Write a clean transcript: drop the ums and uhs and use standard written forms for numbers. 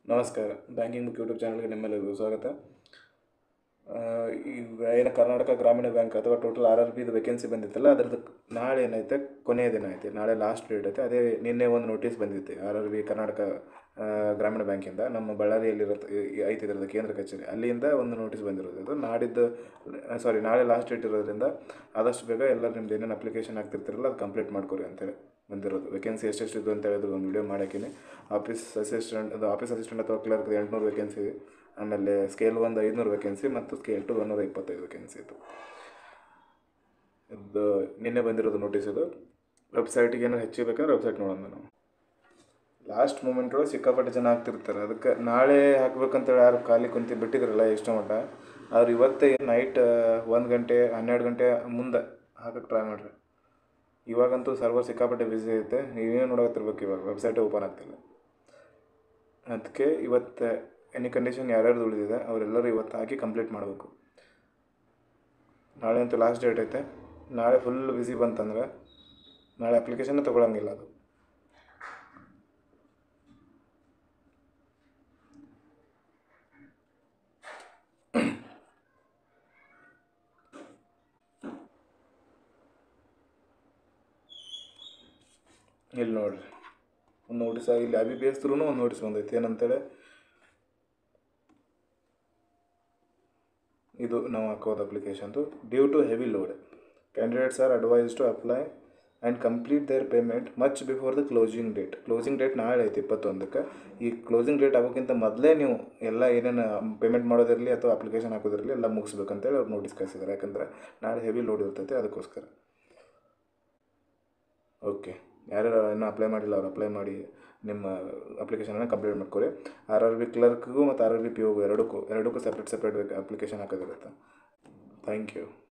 ನಮಸ್ಕಾರ. Banking book YouTube ಚಾನಲ್ಗೆ ನಿಮ್ಮೆಲ್ಲರಿಗೂ ಸ್ವಾಗತ. ಈಗ ಏನು ಕರ್ನಾಟಕ ಗ್ರಾಮೀಣ ಬ್ಯಾಂಕ್ ಅಥವಾ ಟೋಟಲ್ RRBದು ವೇಕೆನ್ಸಿ ಬಂದಿತ್ತಲ್ಲ, ಅದ್ರದ್ದು ನಾಳೆ ಏನೈತೆ ಕೊನೆಯ ದಿನ ಐತೆ. ನಾಳೆ ಲಾಸ್ಟ್ ಡೇಟ್ ಐತೆ. ಅದೇ ನಿನ್ನೆ ಒಂದು ನೋಟಿಸ್ ಬಂದಿತ್ತು RRB ಕರ್ನಾಟಕ ಗ್ರಾಮೀಣ ಬ್ಯಾಂಕಿಂದ. ನಮ್ಮ ಬಳ್ಳಾರಿಯಲ್ಲಿರುತ್ತೆ ಐತೆ ಇದ್ರದ್ದು ಕೇಂದ್ರ ಕಚೇರಿ, ಅಲ್ಲಿಂದ ಒಂದು ನೋಟಿಸ್ ಬಂದಿರೋದು. ಇದು ನಾಳೆ ಲಾಸ್ಟ್ ಡೇಟ್ ಇರೋದ್ರಿಂದ ಆದಷ್ಟು ಬೇಗ ಎಲ್ಲರೂ ನಿಮ್ದು ಏನೇನು ಅಪ್ಲಿಕೇಶನ್ ಆಗ್ತಿರ್ತಿರಲ್ಲ ಅದು ಕಂಪ್ಲೀಟ್ ಮಾಡ್ಕೊರಿ ಅಂತೇಳಿ ಬಂದಿರೋದು. ವೇಕೆನ್ಸಿ ಎಷ್ಟೆಷ್ಟಿದ್ದು ಅಂತ ಹೇಳಿದ್ರು ಒಂದು ವಿಡಿಯೋ ಮಾಡಾಕಿನಿ. ಆಫೀಸ್ ಅಸಿಸ್ಟೆಂಟ್ ಅಥವಾ ಕ್ಲರ್ಕ್ 800 ವೇಕೆನ್ಸಿ, ಆಮೇಲೆ ಸ್ಕೇಲ್ 1 500 ವೇಕೆನ್ಸಿ ಮತ್ತು ಸ್ಕೇಲ್ 2 125 ವೇಕೆನ್ಸಿ ಇತ್ತು. ಇದು ನಿನ್ನೆ ಬಂದಿರೋದು ನೋಟಿಸ್. ಇದು ವೆಬ್ಸೈಟಿಗೆ ಏನಾರು ಹೆಚ್ಚಿಬೇಕಾದ್ರೆ ವೆಬ್ಸೈಟ್ ನೋಡೋಣ ನಾವು. ಲಾಸ್ಟ್ ಮೂಮೆಂಟೊಳಗೆ ಸಿಕ್ಕಾಪಟ್ಟೆ ಜನ ಆಗ್ತಿರ್ತಾರೆ. ಅದಕ್ಕೆ ನಾಳೆ ಹಾಕ್ಬೇಕಂತೇಳಿ ಯಾರು ಖಾಲಿ ಕುಂತು ಬಿಟ್ಟಿದ್ರಲ್ಲ ಎಷ್ಟೋ ಮಟ್ಟ, ಅವ್ರು ಇವತ್ತೇ ನೈಟ್ 1 ಗಂಟೆ 12 ಗಂಟೆ ಮುಂದೆ ಹಾಕಕ್ಕೆ ಟ್ರೈ ಮಾಡಿರಿ. ಇವಾಗಂತೂ ಸರ್ವರ್ ಸಿಕ್ಕಾಪಟ್ಟೆ ಬ್ಯುಸಿ ಐತೆ. ನೀವೇನು ನೋಡೋತ್ತಿರ್ಬೇಕು, ಇವಾಗ ವೆಬ್ಸೈಟೇ ಓಪನ್ ಆಗ್ತಿಲ್ಲ. ಅದಕ್ಕೆ ಇವತ್ತು ಎನಿ ಕಂಡೀಷನ್ ಯಾರ್ಯಾರ್ದು ಉಳಿದಿದೆ ಅವರೆಲ್ಲರೂ ಇವತ್ತು ಹಾಕಿ ಕಂಪ್ಲೀಟ್ ಮಾಡಬೇಕು. ನಾಳೆ ಅಂತೂ ಲಾಸ್ಟ್ ಡೇಟ್ ಐತೆ. ನಾಳೆ ಫುಲ್ ಬ್ಯುಸಿ ಬಂತಂದ್ರೆ ನಾಳೆ ಅಪ್ಲಿಕೇಶನ್ನೇ ತೊಗೊಳಂಗಿಲ್ಲ ಅದು. ಇಲ್ಲಿ ನೋಡಿರಿ, ಒಂದು ನೋಟಿಸ್ ಇಲ್ಲಿ IBPS ಥ್ರೂ ಒಂದು ನೋಟಿಸ್ ಬಂದೈತಿ. ಏನಂತೇಳಿ, ಇದು ನಾವು ಹಾಕೋದು ಅಪ್ಲಿಕೇಶನ್ದು. Due to heavy load, candidates are advise to apply and complete their payment much before the closing date. Closing date ನಾಳೆ ಐತಿ 21ಕ್ಕೆ. ಈ ಕ್ಲೋಸಿಂಗ್ ಡೇಟ್ ಆಗೋಕ್ಕಿಂತ ಮೊದಲೇ ನೀವು ಎಲ್ಲ ಏನೇನು ಪೇಮೆಂಟ್ ಮಾಡೋದಿರಲಿ ಅಥವಾ ಅಪ್ಲಿಕೇಶನ್ ಹಾಕೋದಿರಲಿ ಎಲ್ಲ ಮುಗಿಸ್ಬೇಕಂತೇಳಿ ಅವ್ರು ನೋಟಿಸ್ ಕಳಿಸಿದ್ದಾರೆ. ಯಾಕಂದರೆ ನಾಳೆ ಹೆವಿ ಲೋಡ್ ಇರ್ತೈತೆ, ಅದಕ್ಕೋಸ್ಕರ. ಓಕೆ, ಯಾರ್ಯಾರು ಇನ್ನೂ ಅಪ್ಲೈ ಮಾಡಿಲ್ಲ ಅವ್ರು ಅಪ್ಲೈ ಮಾಡಿ ನಿಮ್ಮ ಅಪ್ಲಿಕೇಶನನ್ನು ಕಂಪ್ಲೀಟ್ ಮಾಡ್ಕೊರಿ. RRB ಕ್ಲರ್ಕ್ಗೂ ಮತ್ತು RRB PO ಎರಡಕ್ಕೂ ಸಪ್ರೇಟ್ ಅಪ್ಲಿಕೇಶನ್ ಹಾಕೋದಿರುತ್ತೆ. Thank you.